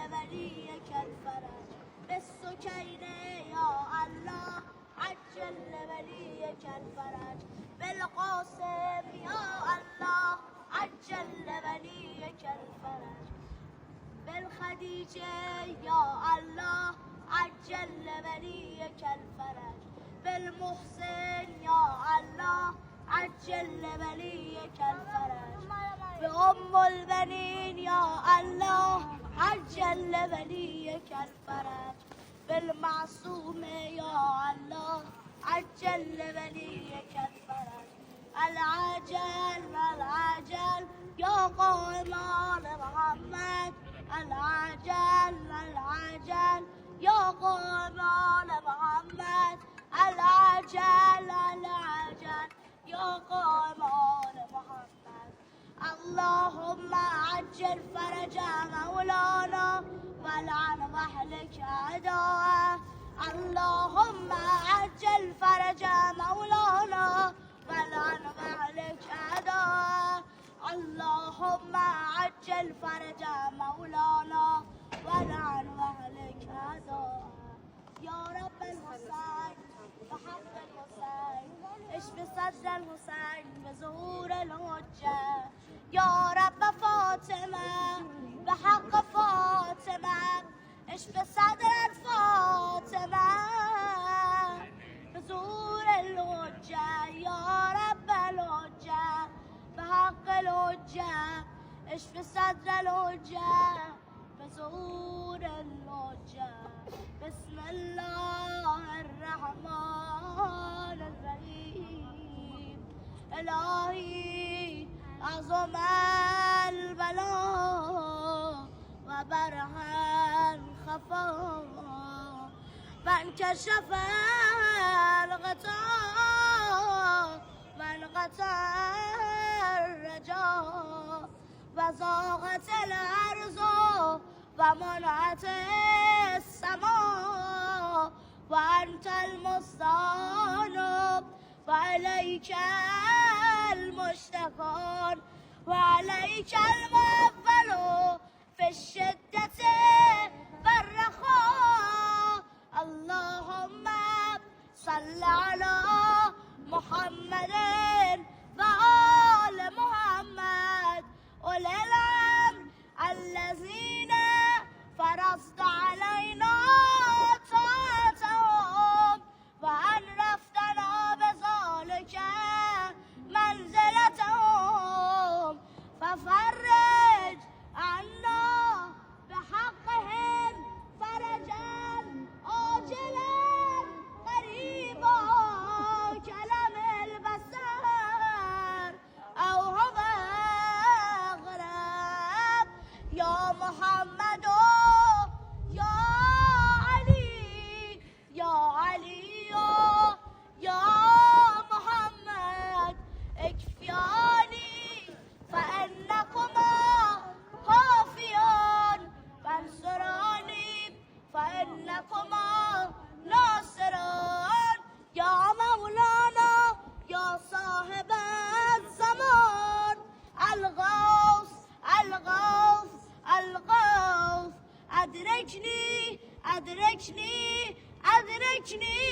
وليك الفرج بالسكين يا الله عجل وليك الفرج بالقاسم يا الله عجل وليك الفرج بالخديجة يا الله عجل وليك الفرج بالمحسن يا الله عجل وليك الفرج بأم البنين يا الله عجل وليك الفرج بالمعصوم يا الله عجل وليك الفرج العجل العجل يا قائم على محمد العجل العجل يا قائم على محمد العجل العجل يا قائم على محمد اللهم عجل فرج مولانا والعن واهلك أعداءه اللهم عجل فرج مولانا والعن واهلك أعداءه اللهم عجل فرج مولانا والعن واهلك أعداءه يا رب الحسين بحق الحسين اشف صدر الحسين بظهور الحجة يا رب فاطمة بحق فاطمة اشف صدر الفاطمة بظهور الحجة يا رب الحجة بحق الحجة اشف صدر الحجة بظهور الحجة بسم الله الرحمن الرحيم إلهي عظم البلاء وبرهن الخفاء فانكشف الغطاء وانقطع الرجاء وضاقت الأرض ومنعت السماء وأنت المستعان وعليك المشتكى وعليك الموفل في الشدة والرخاء اللهم صل على محمد وآل محمد أولي الأمر الذين فرضت علينا طاعتهم وأنرفتنا بذلك منزلتهم ففرج عنا بحقهم فرجا عاجلا قريبا كلم البصر أو هو أغرب يا محمد يا علي يا علي يا محمد اكفياني فإنكما كافيان فانصراني فإنكما ناصران يا مولانا يا صاحب الزمان الغوث الغوث الغوث أدركني أدركني أدركني